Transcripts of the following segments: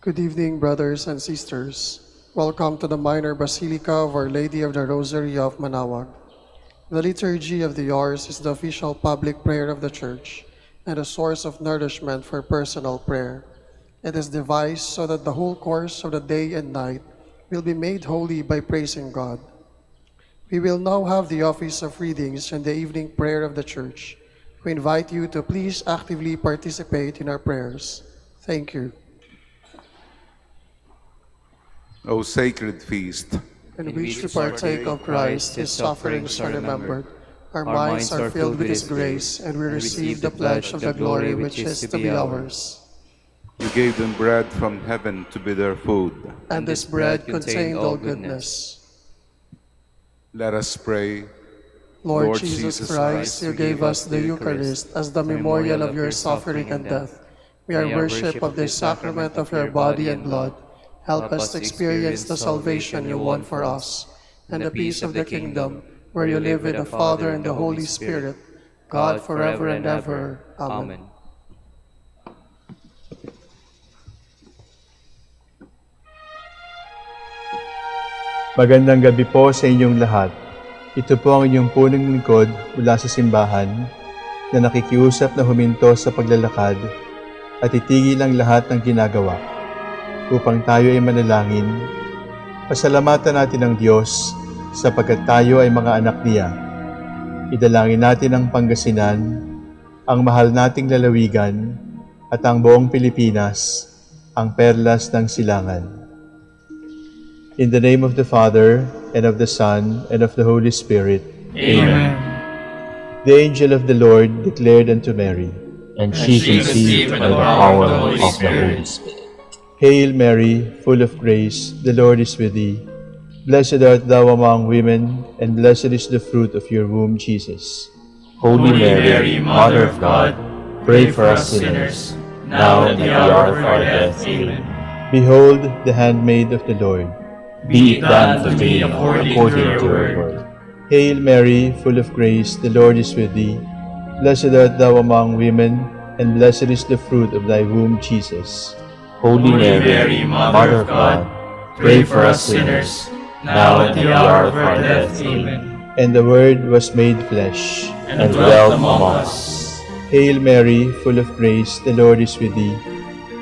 Good evening, brothers and sisters. Welcome to the Minor Basilica of Our Lady of the Rosary of Manaoag. The Liturgy of the Hours is the official public prayer of the Church and a source of nourishment for personal prayer. It is devised so that the whole course of the day and night will be made holy by praising God. We will now have the office of readings and the evening prayer of the Church. We invite you to please actively participate in our prayers. Thank you. O sacred feast, In which we partake of Christ, His sufferings are remembered. Our minds are filled with His grace, and we receive the pledge of the glory which is to be ours. you gave them bread from heaven to be their food. And this bread contained all goodness. Let us pray. Lord Jesus Christ, you gave us the Eucharist as the memorial of your suffering and death. We are worship of this sacrament of your body and blood. Help us to experience the salvation you won for us, and the peace of the kingdom, where you live with the Father and the Holy Spirit, God forever and ever. Amen. Magandang gabi po sa inyong lahat. Ito po ang inyong punong lingkod mula sa simbahan na nakikiusap na huminto sa paglalakad at itigil ang lahat ng ginagawa upang tayo ay manalangin. Pasalamatan natin ang Diyos sapagkat tayo ay mga anak niya. Idalangin natin ang Pangasinan, ang mahal nating lalawigan, at ang buong Pilipinas, ang perlas ng silangan. In the name of the Father, and of the Son, and of the Holy Spirit. Amen. The angel of the Lord declared unto Mary, And she conceived by the power of the Holy Spirit. Hail Mary, full of grace, the Lord is with thee. Blessed art thou among women, and blessed is the fruit of your womb, Jesus. Holy Mary, Mother of God, pray for us sinners, now and at the hour of our death. Amen. Behold the handmaid of the Lord. Be it done to me according to your word. Hail Mary, full of grace, the Lord is with thee. Blessed art thou among women, and blessed is the fruit of thy womb, Jesus. Holy Mary, Mother of God, pray for us sinners, now and at the hour of our death. Amen. And the Word was made flesh, And dwelt among us. Hail Mary, full of grace, the Lord is with thee.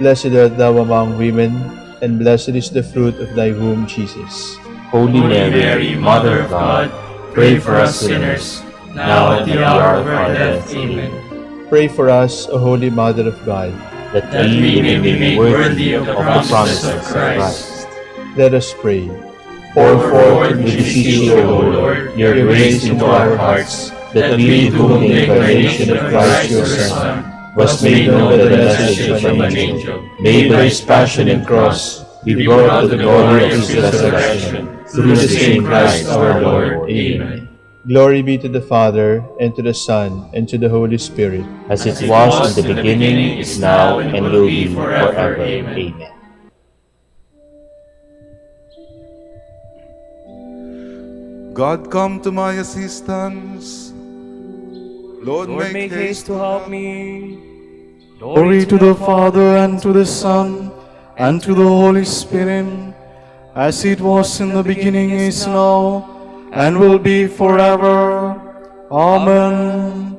Blessed art thou among women, and blessed is the fruit of thy womb, Jesus. Holy Mary, Mother of God, pray for us sinners, now and at the hour of our death. Amen. Pray for us, O Holy Mother of God, That we may be made worthy of the promises of Christ. Let us pray. Pour forth, we beseech you, O Lord, your grace into our hearts, that we, to whom the incarnation of Christ your Son was made known by the message from an angel, may by his passion and cross be brought to the glory of his resurrection, through the same Christ our Lord. Amen. Glory be to the Father, and to the Son, and to the Holy Spirit. As it was in the beginning, is now, and will be forever. Amen. God, come to my assistance. Lord, Make haste to help me. Glory to the Father, and to the Son, and to the Holy Spirit, as it was in the beginning, is now, and will be forever. Amen.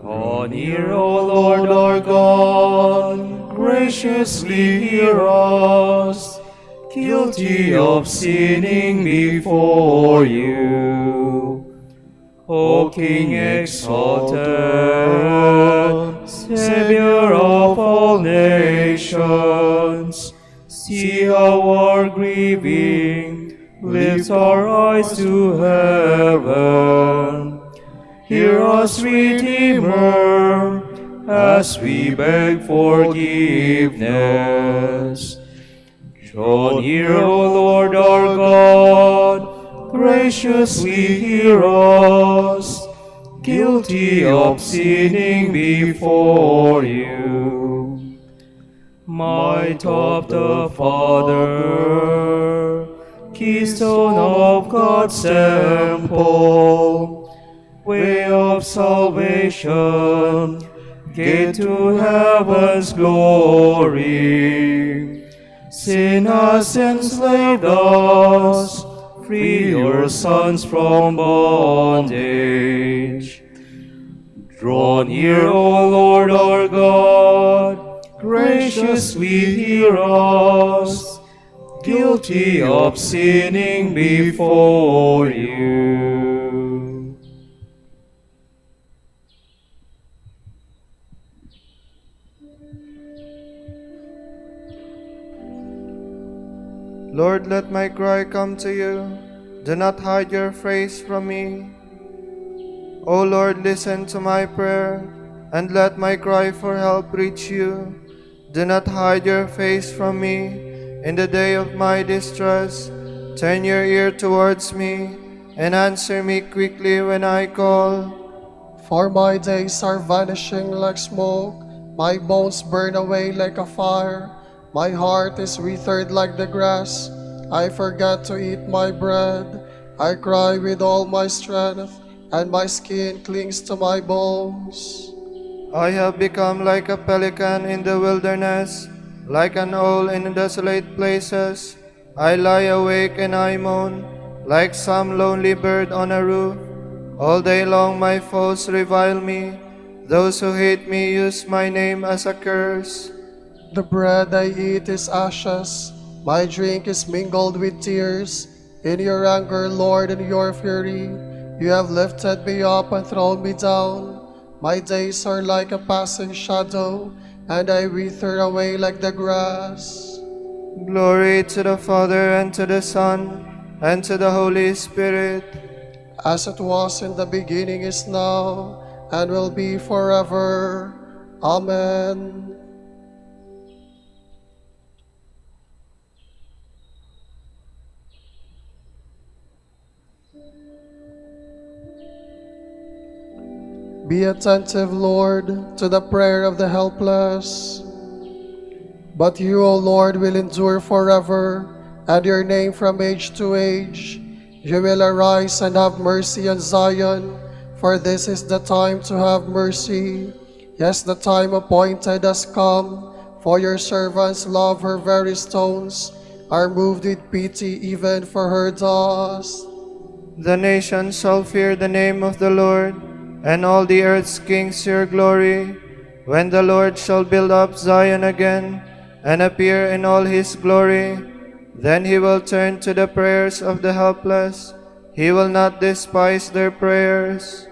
Draw near, O Lord our God, graciously hear us, guilty of sinning before you. O King exalted, Savior of all nations, see how our grieving lifts our eyes to heaven. Hear us, Redeemer, as we beg forgiveness. Draw near, O Lord our God, graciously hear us, guilty of sinning before you. Might of the Father, keystone of God's temple, way of salvation, gate to heaven's glory. Sin has enslaved us, free your sons from bondage. Draw near, O Lord our God, graciously hear us, guilty of sinning before you. Lord, let my cry come to you. Do not hide your face from me. O Lord, listen to my prayer, and let my cry for help reach you. Do not hide your face from me in the day of my distress. Turn your ear towards me, and answer me quickly when I call. For my days are vanishing like smoke, my bones burn away like a fire. My heart is withered like the grass, I forget to eat my bread. I cry with all my strength, and my skin clings to my bones. I have become like a pelican in the wilderness, like an owl in desolate places. I lie awake and I moan, like some lonely bird on a roof. All day long my foes revile me. Those who hate me use my name as a curse. The bread I eat is ashes, my drink is mingled with tears. In your anger, Lord, in your fury, you have lifted me up and thrown me down. My days are like a passing shadow, and I wither away like the grass. Glory to the Father, and to the Son, and to the Holy Spirit. As it was in the beginning, is now, and will be forever. Amen. Be attentive, Lord, to the prayer of the helpless. But you, O Lord, will endure forever, and your name from age to age. You will arise and have mercy on Zion, for this is the time to have mercy. Yes, the time appointed has come, for your servants love her very stones, are moved with pity even for her dust. The nations shall fear the name of the Lord, and all the earth's kings your glory, when the Lord shall build up Zion again, and appear in all his glory. Then he will turn to the prayers of the helpless. He will not despise their prayers.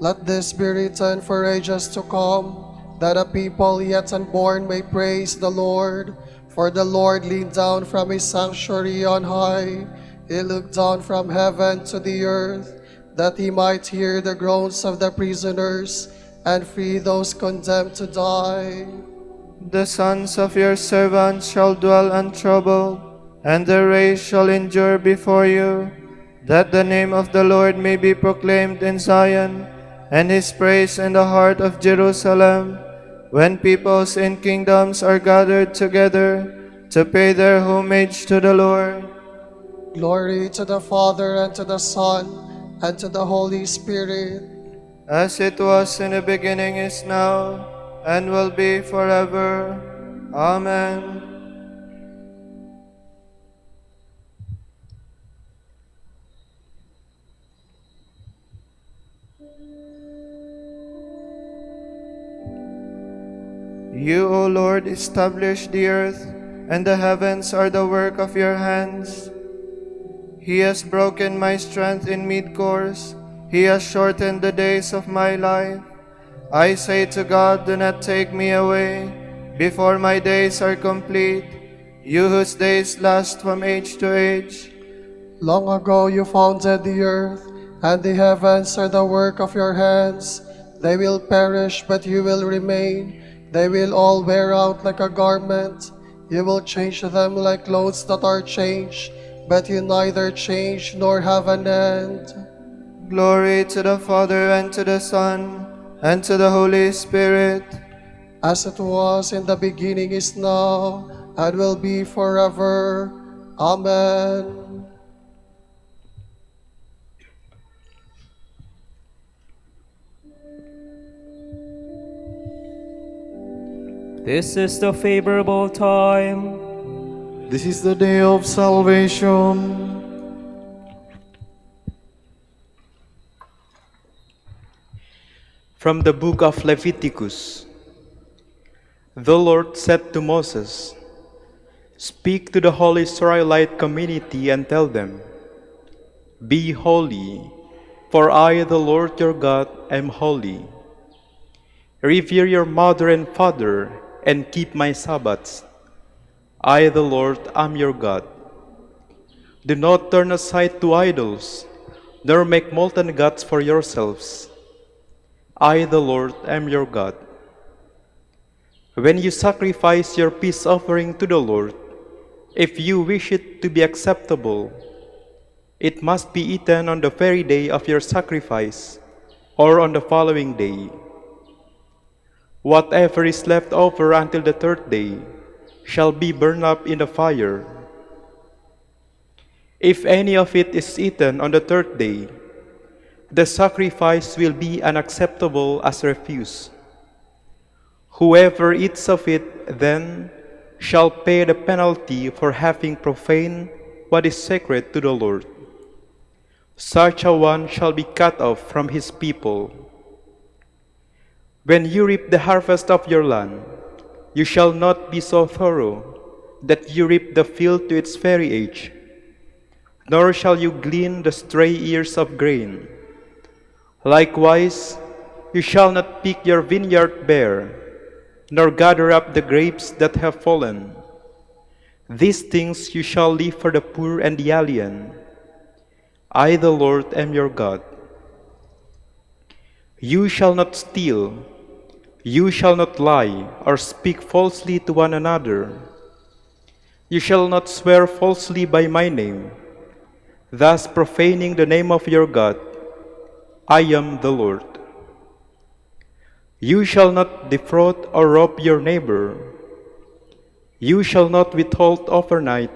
Let this be written for ages to come, that a people yet unborn may praise the Lord. For the Lord leaned down from his sanctuary on high. He looked down from heaven to the earth, that he might hear the groans of the prisoners and free those condemned to die. The sons of your servants shall dwell untroubled, and their race shall endure before you, that the name of the Lord may be proclaimed in Zion, and his praise in the heart of Jerusalem, when peoples and kingdoms are gathered together to pay their homage to the Lord. Glory to the Father, and to the Son, and to the Holy Spirit. As it was in the beginning, is now, and will be forever. Amen. You, O Lord, establish the earth, and the heavens are the work of your hands. He has broken my strength in mid-course. He has shortened the days of my life. I say to God, do not take me away before my days are complete, you whose days last from age to age. Long ago you founded the earth, and the heavens are the work of your hands. They will perish, but you will remain. They will all wear out like a garment. You will change them like clothes that are changed, but you neither change nor have an end. Glory to the Father, and to the Son, and to the Holy Spirit. as it was in the beginning, is now, and will be forever. Amen. This is the favorable time. This is the day of salvation. From the book of Leviticus. The Lord said to Moses, "Speak to the whole Israelite community and tell them, 'Be holy, for I, the Lord your God, am holy. Revere your mother and father, and keep my Sabbaths. I, the Lord, am your God. Do not turn aside to idols, nor make molten gods for yourselves. I, the Lord, am your God. When you sacrifice your peace offering to the Lord, if you wish it to be acceptable, it must be eaten on the very day of your sacrifice, or on the following day. Whatever is left over until the third day shall be burned up in the fire. If any of it is eaten on the third day, the sacrifice will be unacceptable as refuse. Whoever eats of it then shall pay the penalty for having profaned what is sacred to the Lord. Such a one shall be cut off from his people. When you reap the harvest of your land, you shall not be so thorough that you reap the field to its very edge, nor shall you glean the stray ears of grain. Likewise, you shall not pick your vineyard bare, nor gather up the grapes that have fallen. These things you shall leave for the poor and the alien. I, the Lord, am your God. You shall not steal. You shall not lie or speak falsely to one another. You shall not swear falsely by my name, thus profaning the name of your God. I am the Lord. You shall not defraud or rob your neighbor. You shall not withhold overnight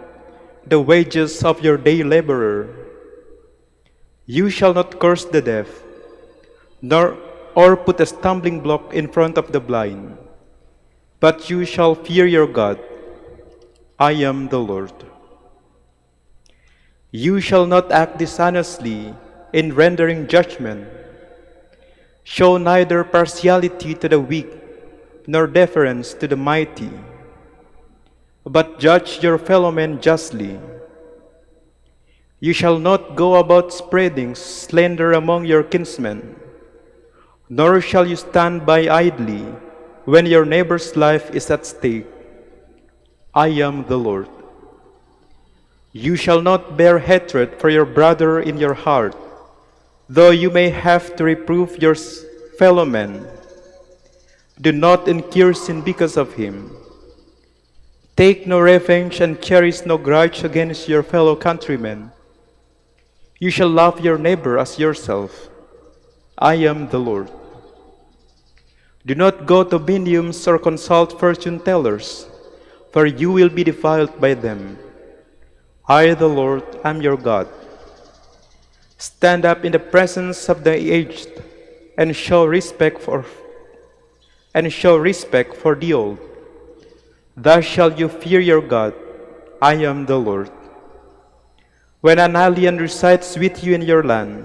the wages of your day laborer. You shall not curse the deaf, nor put a stumbling block in front of the blind, but you shall fear your God. I am the Lord. You shall not act dishonestly in rendering judgment. Show neither partiality to the weak, nor deference to the mighty, but judge your fellow men justly. You shall not go about spreading slander among your kinsmen, nor shall you stand by idly when your neighbor's life is at stake. I am the Lord. You shall not bear hatred for your brother in your heart, though you may have to reprove your fellow man. Do not incur sin because of him. Take no revenge and cherish no grudge against your fellow countrymen. You shall love your neighbor as yourself. I am the Lord. Do not go to mediums or consult fortune tellers, for you will be defiled by them. I, the Lord, am your God. Stand up in the presence of the aged and show respect for the old. Thus shall you fear your God. I am the Lord. When an alien resides with you in your land,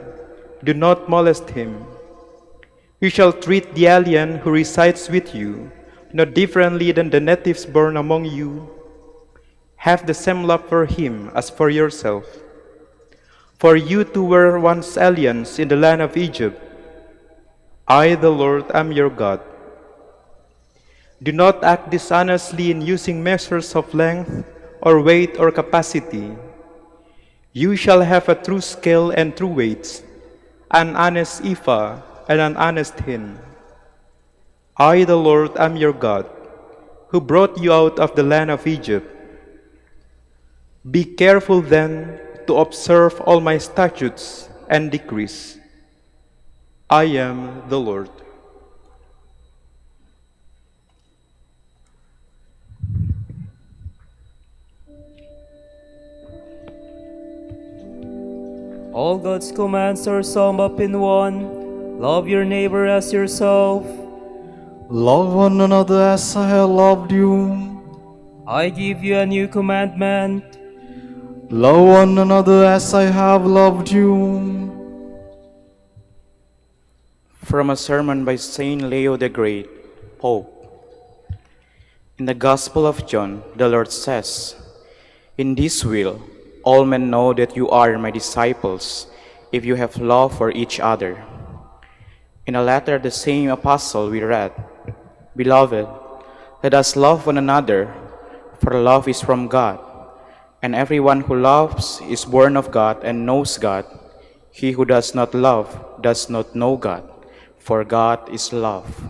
do not molest him. You shall treat the alien who resides with you no differently than the natives born among you. Have the same love for him as for yourself. For you too were once aliens in the land of Egypt. I, the Lord, am your God. Do not act dishonestly in using measures of length or weight or capacity. You shall have a true scale and true weights, an honest ephah and an honest hin. I, the Lord, am your God, who brought you out of the land of Egypt. Be careful then to observe all my statutes and decrees. I am the Lord. All God's commands are summed up in one. Love your neighbor as yourself. Love one another as I have loved you. I give you a new commandment. Love one another as I have loved you. From a sermon by Saint Leo the Great, Pope. In the Gospel of John, the Lord says, "In this will all men know that you are my disciples, if you have love for each other." In a letter of the same apostle we read, "Beloved, let us love one another, for love is from God, and everyone who loves is born of God and knows God. He who does not love does not know God, for God is love."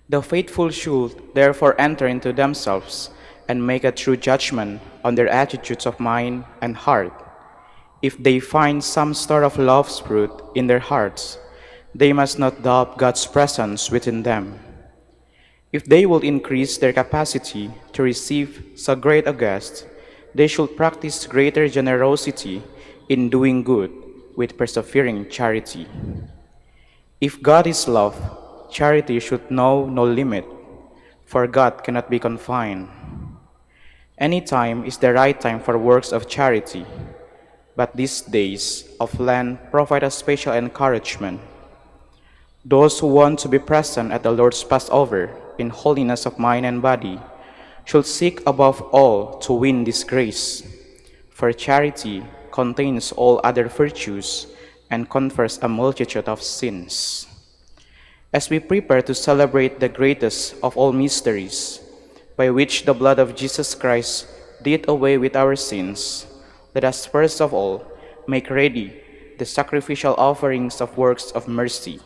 The faithful should therefore enter into themselves and make a true judgment on their attitudes of mind and heart. If they find some store of love's fruit in their hearts, they must not doubt God's presence within them. If they will increase their capacity to receive so great a guest, they should practice greater generosity in doing good with persevering charity. If God is love, charity should know no limit, for God cannot be confined. Any time is the right time for works of charity, but these days of Lent provide a special encouragement. Those who want to be present at the Lord's Passover in holiness of mind and body should seek above all to win this grace, for charity contains all other virtues and confers a multitude of sins. As we prepare to celebrate the greatest of all mysteries, by which the blood of Jesus Christ did away with our sins, let us first of all make ready the sacrificial offerings of works of mercy.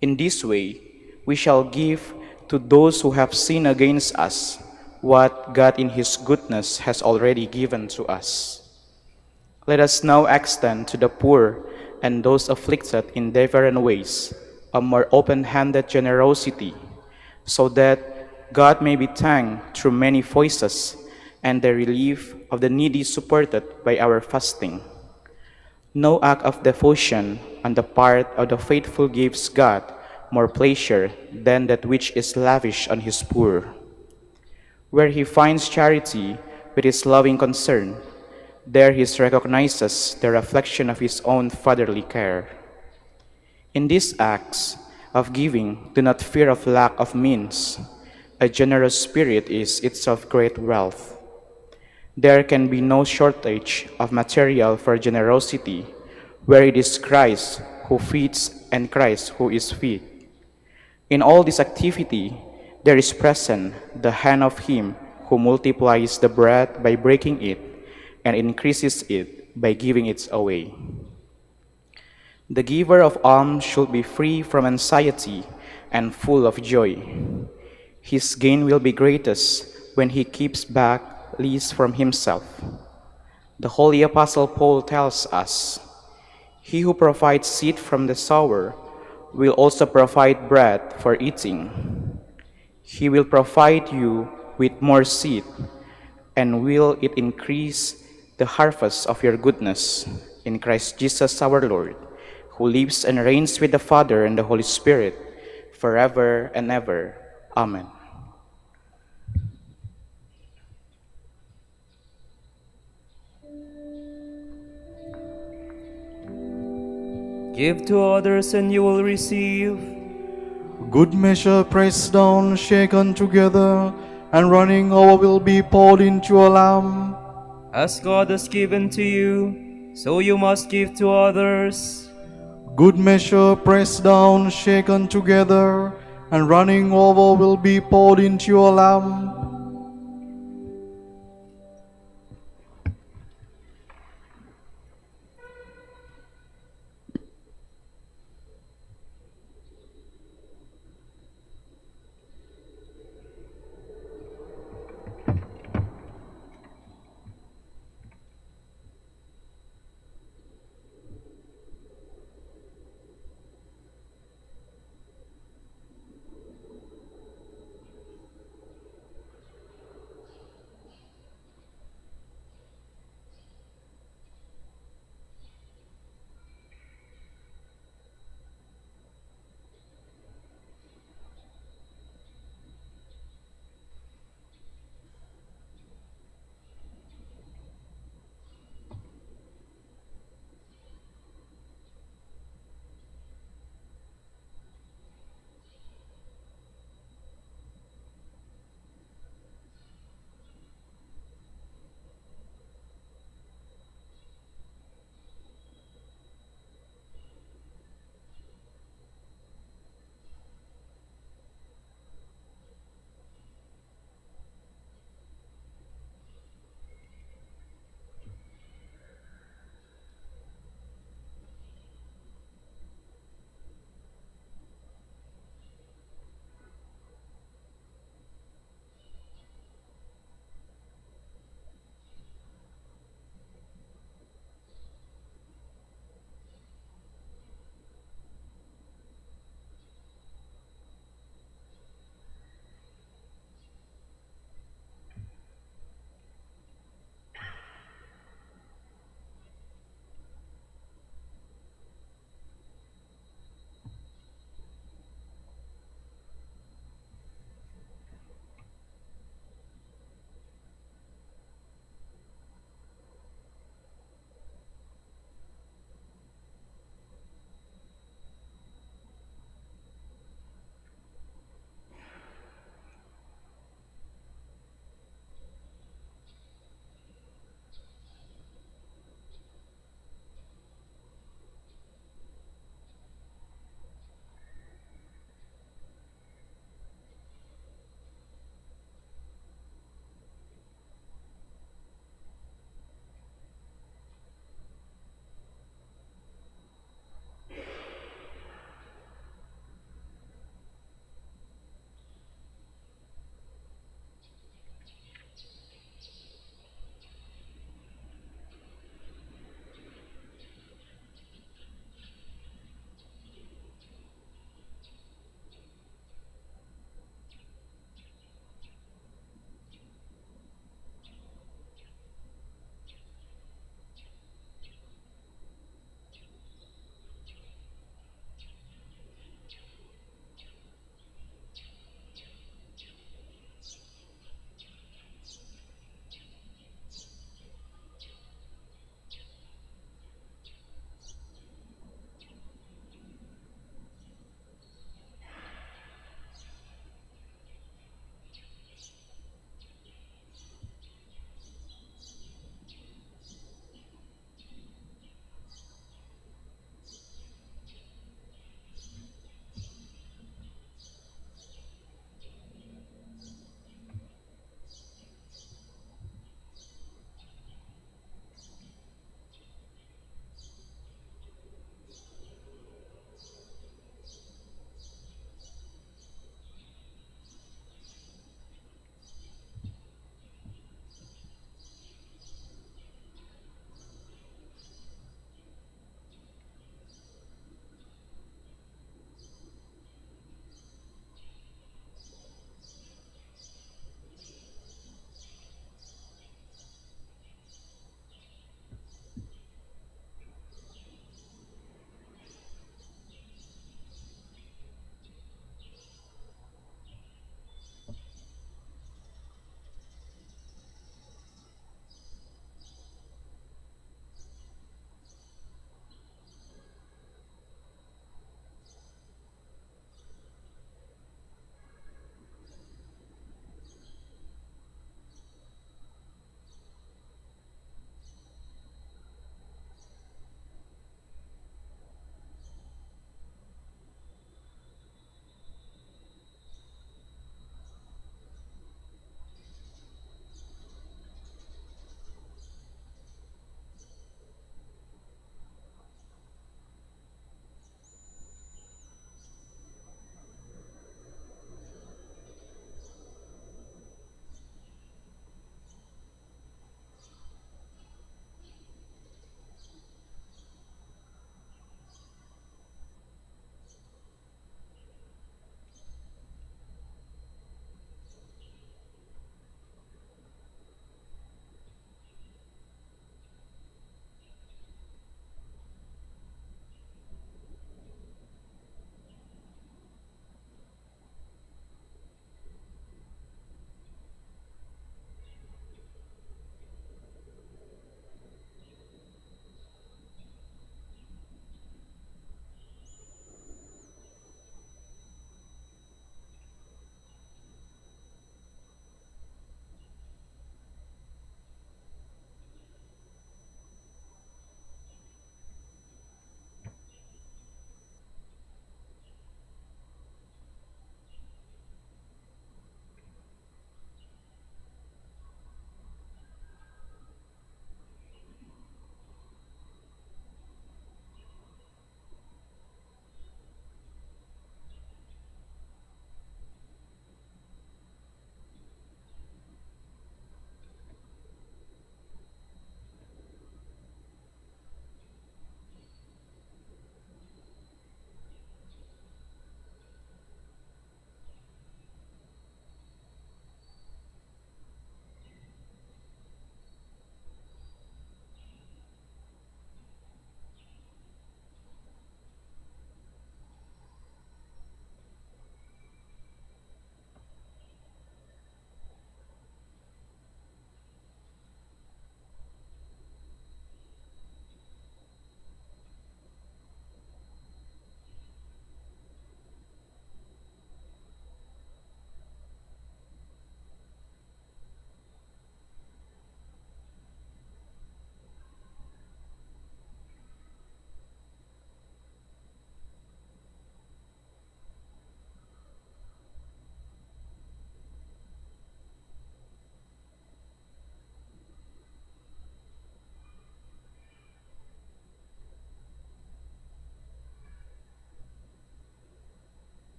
In this way, we shall give to those who have sinned against us what God in His goodness has already given to us. Let us now extend to the poor and those afflicted in different ways a more open-handed generosity, so that God may be thanked through many voices and the relief of the needy supported by our fasting. No act of devotion on the part of the faithful gives God more pleasure than that which is lavished on His poor. Where He finds charity with His loving concern, there He recognizes the reflection of His own fatherly care. In these acts of giving, do not fear of lack of means. A generous spirit is itself great wealth. There can be no shortage of material for generosity, where it is Christ who feeds and Christ who is fed. In all this activity, there is present the hand of Him who multiplies the bread by breaking it and increases it by giving it away. The giver of alms should be free from anxiety and full of joy. His gain will be greatest when he keeps back least from himself. The Holy Apostle Paul tells us, "He who provides seed from the sower will also provide bread for eating. He will provide you with more seed, and will it increase the harvest of your goodness in Christ Jesus our Lord, who lives and reigns with the Father and the Holy Spirit, forever and ever. Amen." Give to others and you will receive. Good measure pressed down, shaken together, and running over will be poured into a lamp. As God has given to you, so you must give to others. Good measure pressed down, shaken together, and running over will be poured into a lamp.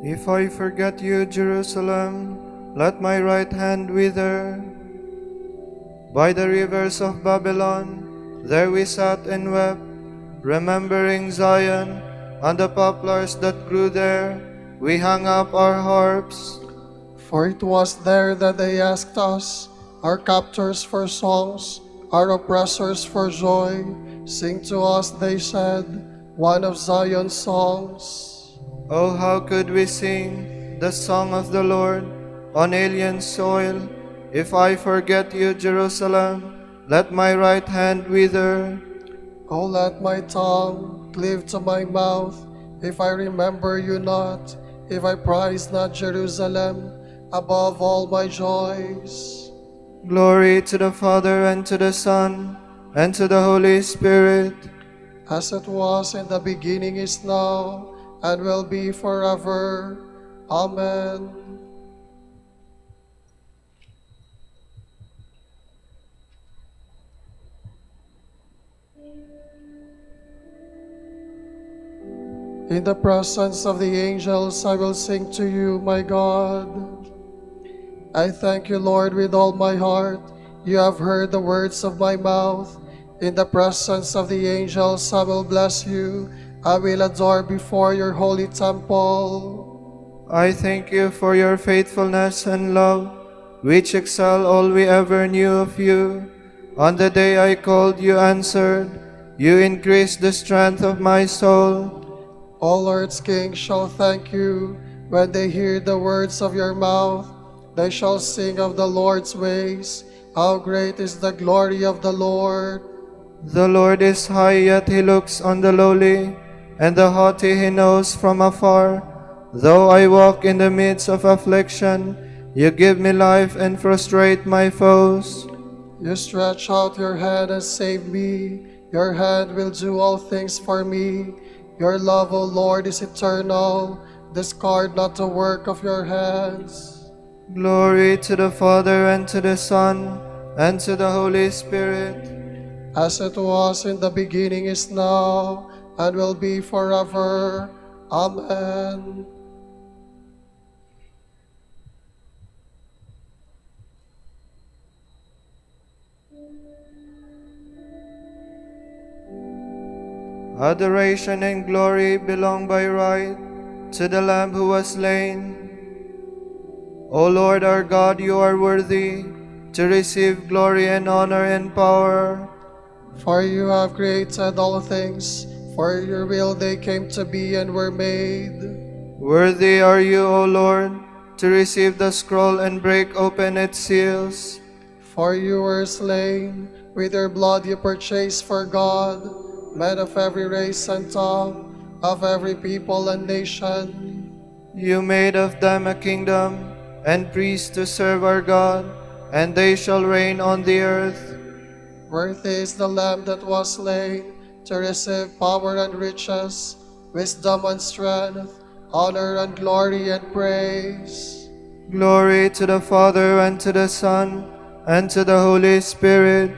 If I forget you, Jerusalem, let my right hand wither. By the rivers of Babylon, there we sat and wept, remembering Zion, and the poplars that grew there, we hung up our harps. For it was there that they asked us, our captors for songs, our oppressors for joy. Sing to us, they said, one of Zion's songs. Oh, how could we sing the song of the Lord on alien soil? If I forget you, Jerusalem, let my right hand wither. Oh, let my tongue cleave to my mouth, if I remember you not, if I prize not Jerusalem above all my joys. Glory to the Father, and to the Son, and to the Holy Spirit. As it was in the beginning, is now, and will be forever. Amen. In the presence of the angels, I will sing to you, my God. I thank you, Lord, with all my heart. You have heard the words of my mouth. In the presence of the angels, I will bless you. I will adore before your holy temple. I thank you for your faithfulness and love, which excel all we ever knew of you. On the day I called, you answered. You increased the strength of my soul. All earth's kings shall thank you when they hear the words of your mouth. They shall sing of the Lord's ways. How great is the glory of the Lord! The Lord is high, yet he looks on the lowly, and the haughty he knows from afar. Though I walk in the midst of affliction, you give me life and frustrate my foes. You stretch out your hand and save me. Your hand will do all things for me. Your love, O Lord, is eternal. Discard not the work of your hands. Glory to the Father, and to the Son, and to the Holy Spirit. As it was in the beginning, is now, and will be forever. Amen. Adoration and glory belong by right to the Lamb who was slain. O Lord our God, you are worthy to receive glory and honor and power. For you have created all things, for your will they came to be and were made. Worthy are you, O Lord, to receive the scroll and break open its seals. For you were slain, with your blood you purchased for God, men of every race and tongue, of every people and nation. You made of them a kingdom and priests to serve our God, and they shall reign on the earth. Worthy is the Lamb that was slain, to receive power and riches, wisdom and strength, honor and glory and praise. Glory to the Father, and to the Son, and to the Holy Spirit.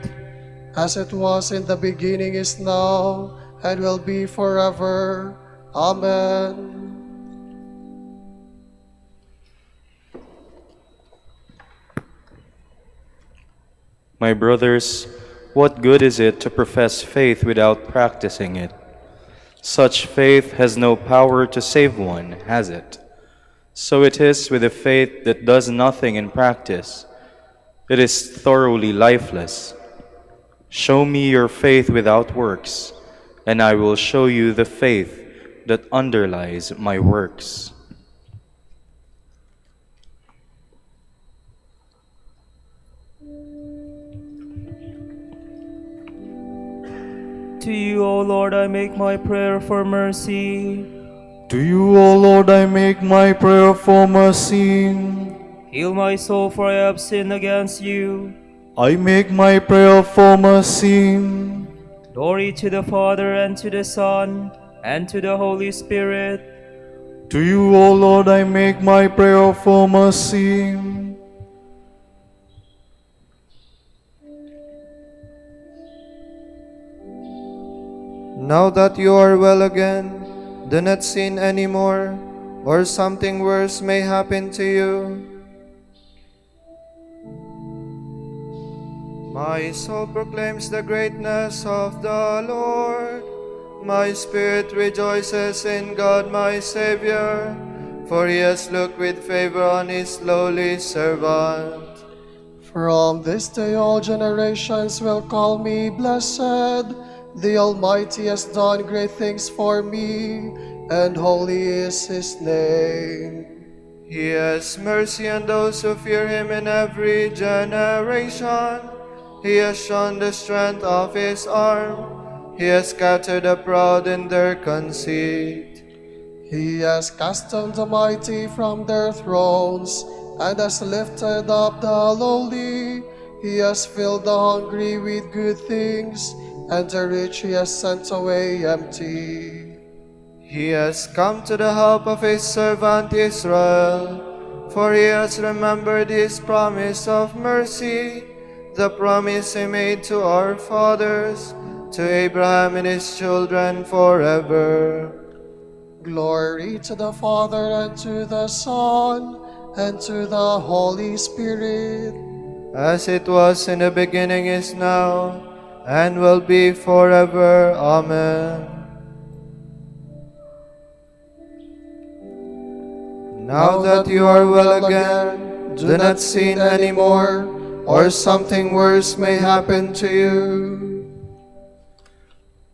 As it was in the beginning, is now, and will be forever. Amen. My brothers, what good is it to profess faith without practicing it? Such faith has no power to save one, has it? So it is with a faith that does nothing in practice. It is thoroughly lifeless. Show me your faith without works, and I will show you the faith that underlies my works. To you, O Lord, I make my prayer for mercy. To you, O Lord, I make my prayer for mercy. Heal my soul, for I have sinned against you. I make my prayer for mercy. Glory to the Father, and to the Son, and to the Holy Spirit. To you, O Lord, I make my prayer for mercy. Now that you are well again, do not sin anymore. or something worse may happen to you. My soul proclaims the greatness of the Lord. My spirit rejoices in God my Savior, for he has looked with favor on his lowly servant. From this day all generations will call me blessed. The Almighty has done great things for me, and holy is his name. He has mercy on those who fear him in every generation. He has shown the strength of his arm. He has scattered the proud in their conceit. He has cast down the mighty from their thrones, and has lifted up the lowly. He has filled the hungry with good things, and the rich he has sent away empty. He has come to the help of his servant Israel, for he has remembered his promise of mercy, the promise he made to our fathers, to Abraham and his children forever. Glory to the Father, and to the Son, and to the Holy Spirit. As it was in the beginning, is now, and will be forever. Amen. Now that you are well again, do not sin anymore, or something worse may happen to you.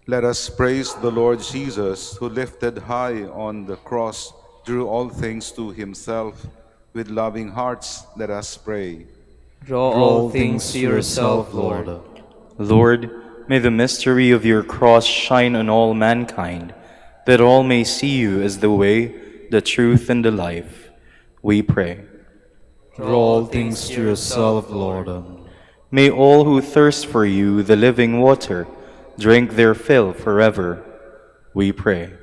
Let us praise the Lord Jesus, who lifted high on the cross, drew all things to himself. With loving hearts, let us pray. Draw all things to yourself, Lord. Lord, may the mystery of your cross shine on all mankind, that all may see you as the way, the truth, and the life. We pray. Draw all things to yourself, Lord. May all who thirst for you, the living water, drink their fill forever. We pray.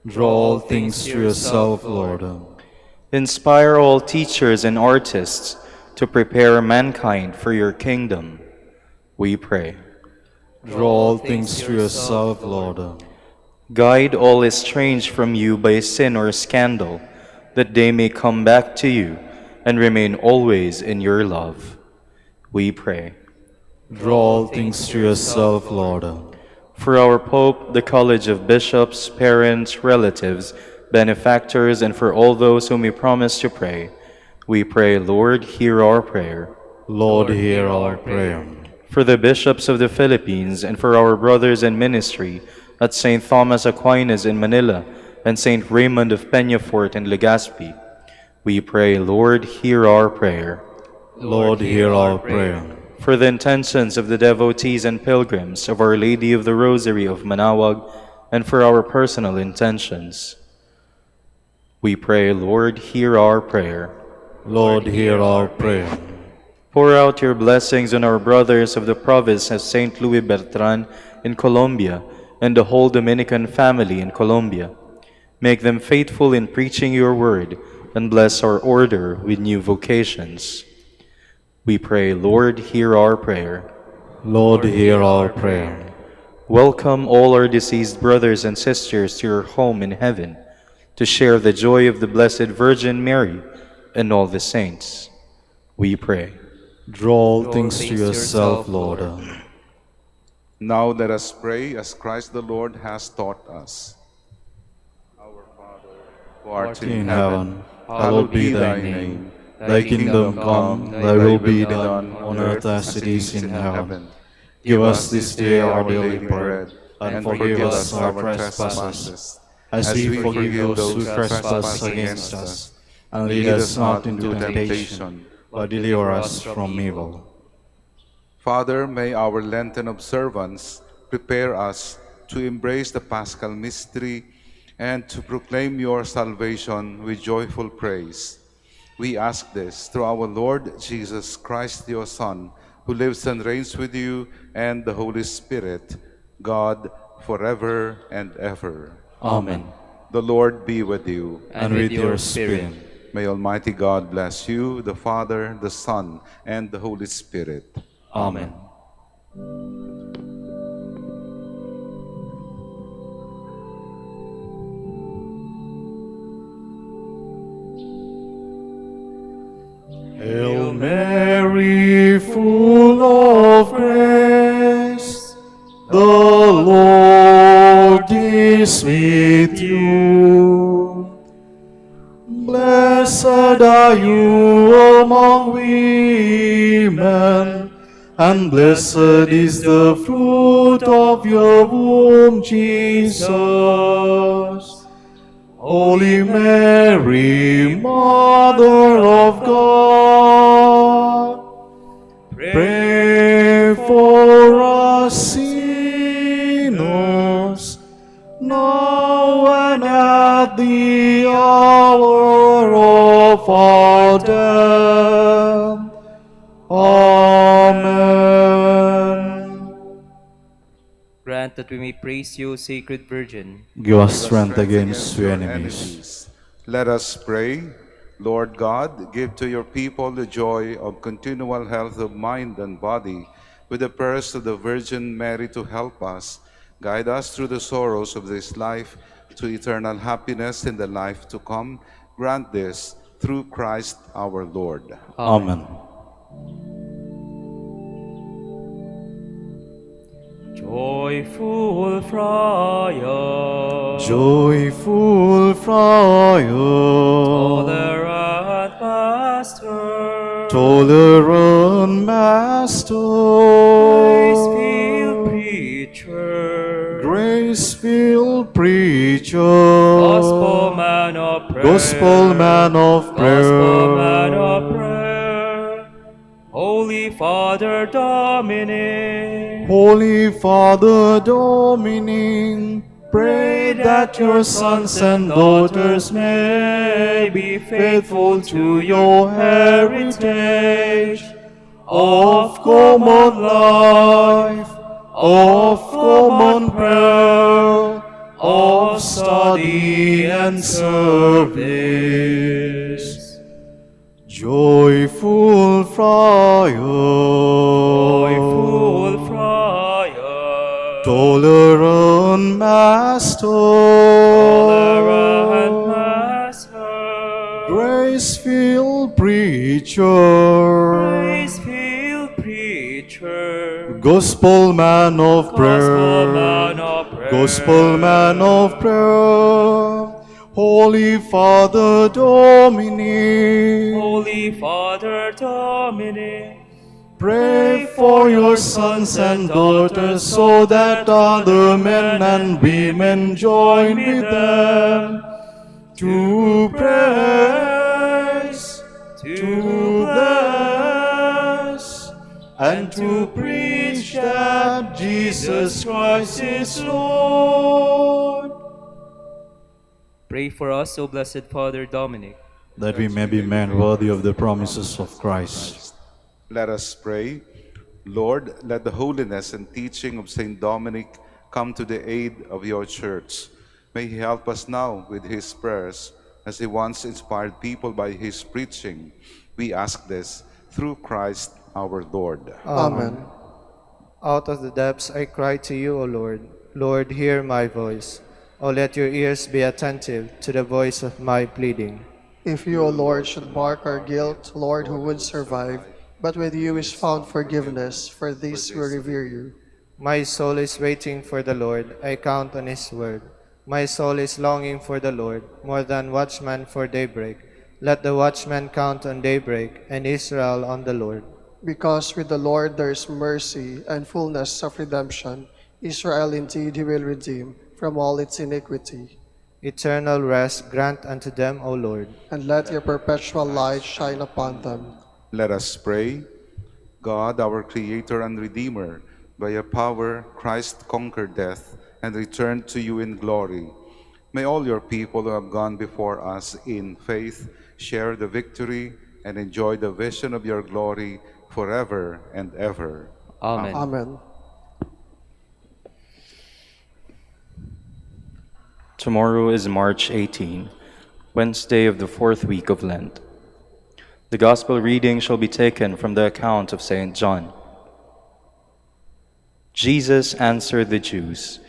Draw all things to yourself, Lord. Inspire all teachers and artists to prepare mankind for your kingdom. We pray. Draw all things to yourself, Lord. Guide all estranged from you by sin or scandal, that they may come back to you and remain always in your love. We pray. Draw all things to yourself, Lord. For our Pope, the College of Bishops, parents, relatives, benefactors, and for all those whom we promise to pray, we pray, Lord, hear our prayer. Lord, hear our prayer. For the bishops of the Philippines, and for our brothers in ministry at St. Thomas Aquinas in Manila and St. Raymond of Peñafort in Legazpi, we pray, Lord, hear our prayer. Lord, hear our prayer. For the intentions of the devotees and pilgrims of Our Lady of the Rosary of Manaoag, and for our personal intentions, we pray, Lord, hear our prayer. Lord, hear our prayer. Pour out your blessings on our brothers of the province of St. Louis Bertran in Colombia and the whole Dominican family in Colombia. Make them faithful in preaching your word, and bless our order with new vocations. We pray, Lord, hear our prayer. Lord, hear our prayer. Welcome all our deceased brothers and sisters to your home in heaven, to share the joy of the Blessed Virgin Mary and all the saints. We pray. Draw all things to yourself, Lord. Now let us pray as Christ the Lord has taught us. Our Father, who art In heaven, hallowed be thy name. Thy kingdom come, thy will be done, on earth as it is in heaven. Give us this day our daily bread, and forgive us our trespasses, as we forgive those who trespass against us. And lead us not into temptation, but deliver us from evil. Father, may our Lenten observance prepare us to embrace the Paschal mystery and to proclaim your salvation with joyful praise. We ask this through our Lord Jesus Christ, your Son, who lives and reigns with you and the Holy Spirit, God, forever and ever. Amen. The Lord be with you. And with your spirit. May Almighty God bless you, the Father, the Son, and the Holy Spirit. Amen. Hail Mary, full of grace, the Lord is with you. Blessed are you among women, and blessed is the fruit of your womb, Jesus. Holy Mary, Mother of God, pray for us sinners, now and at the hour of our death. Amen. Grant that we may praise you, Sacred Virgin. Give us strength against your enemies. Let us pray. Lord God, give to your people the joy of continual health of mind and body, with the prayers of the Virgin Mary to help us. Guide us through the sorrows of this life to eternal happiness in the life to come. Grant this through Christ our Lord. Amen. Joyful Friar, Joyful Friar, tolerant Master, tolerant Master, grace-filled preacher, grace-filled preacher, gospel man of prayer, gospel man of prayer, gospel man of prayer, Holy Father Dominic, Holy Father Dominic, pray that your sons and daughters may be faithful to your heritage of common life, of common prayer, of study and service. Joyful Friar, joyful Friar, tolerant Master, tolerant Master, grace-filled preacher, grace-filled preacher, gospel man of prayer, gospel man of prayer, gospel man of prayer, Holy Father Dominic, Holy Father Dominic, pray for your sons and daughters so that other men and women join with them to praise, to bless, and to preach that Jesus Christ is Lord. pray for us, O Blessed Father Dominic, That we may be men worthy of the promises of Christ. Let us pray. Lord, let the holiness and teaching of Saint Dominic come to the aid of your church. May he help us now with his prayers, as he once inspired people by his preaching. We ask this through Christ our Lord. Amen. Out of the depths I cry to you, O Lord. Lord, hear my voice. O let your ears be attentive to the voice of my pleading. If you, O Lord, should mark our guilt, Lord, who would survive? But with you is found forgiveness, for this we revere you. My soul is waiting for the Lord. I count on his word. My soul is longing for the Lord, more than watchmen for daybreak. Let the watchman count on daybreak, and Israel on the Lord. Because with the Lord there is mercy and fullness of redemption. Israel indeed he will redeem from all its iniquity. Eternal rest grant unto them, O Lord. And let your perpetual light shine upon them. Let us pray. God, our Creator and Redeemer, by your power Christ conquered death and returned to you in glory. May all your people who have gone before us in faith share the victory and enjoy the vision of your glory forever and ever. Amen. Amen. Tomorrow is March 18, Wednesday of the fourth week of Lent. The Gospel reading shall be taken from the account of St. John. Jesus answered the Jews,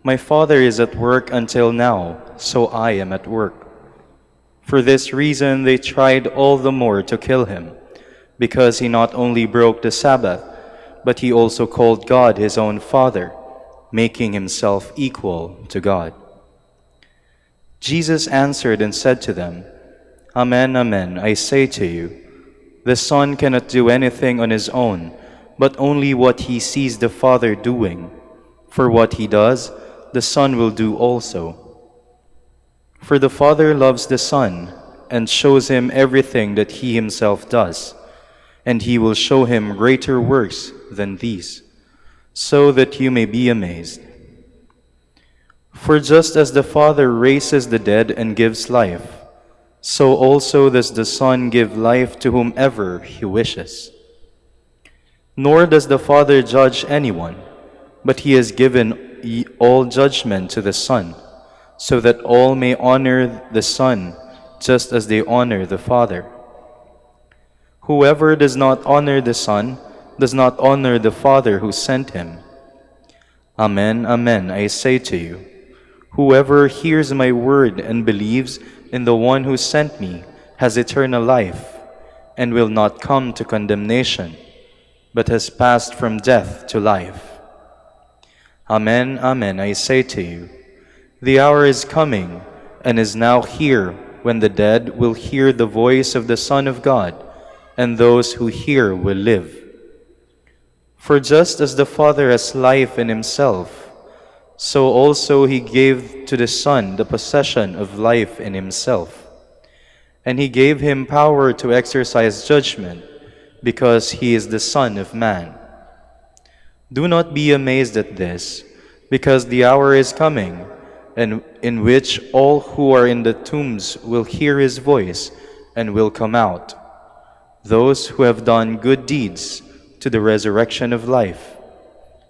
"My Father is at work until now, so I am at work." For this reason they tried all the more to kill him, because he not only broke the Sabbath, but he also called God his own Father, making himself equal to God. Jesus answered and said to them, Amen, amen, I say to you, the Son cannot do anything on his own, but only what he sees the Father doing. For what he does, the Son will do also. For the Father loves the Son, and shows him everything that he himself does, and he will show him greater works than these, so that you may be amazed. For just as the Father raises the dead and gives life, so also does the Son give life to whomever he wishes. Nor does the Father judge anyone, but he has given all judgment to the Son, so that all may honor the Son just as they honor the Father. Whoever does not honor the Son does not honor the Father who sent him. Amen, amen, I say to you, whoever hears my word and believes in the one who sent me has eternal life, and will not come to condemnation, but has passed from death to life. Amen, amen, I say to you, the hour is coming, and is now here, when the dead will hear the voice of the Son of God, and those who hear will live. For just as the Father has life in himself, so also he gave to the Son the possession of life in himself. And he gave him power to exercise judgment, because he is the Son of Man. Do not be amazed at this, because the hour is coming, and in which all who are in the tombs will hear his voice and will come out, those who have done good deeds to the resurrection of life,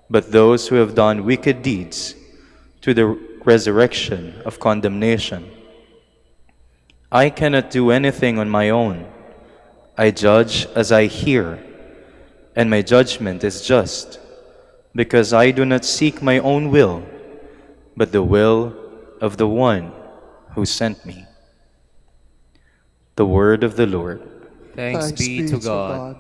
but those who have done wicked deeds to the resurrection of condemnation. I cannot do anything on my own. I judge as I hear, and my judgment is just, because I do not seek my own will, but the will of the one who sent me. The word of the Lord. Thanks be to God.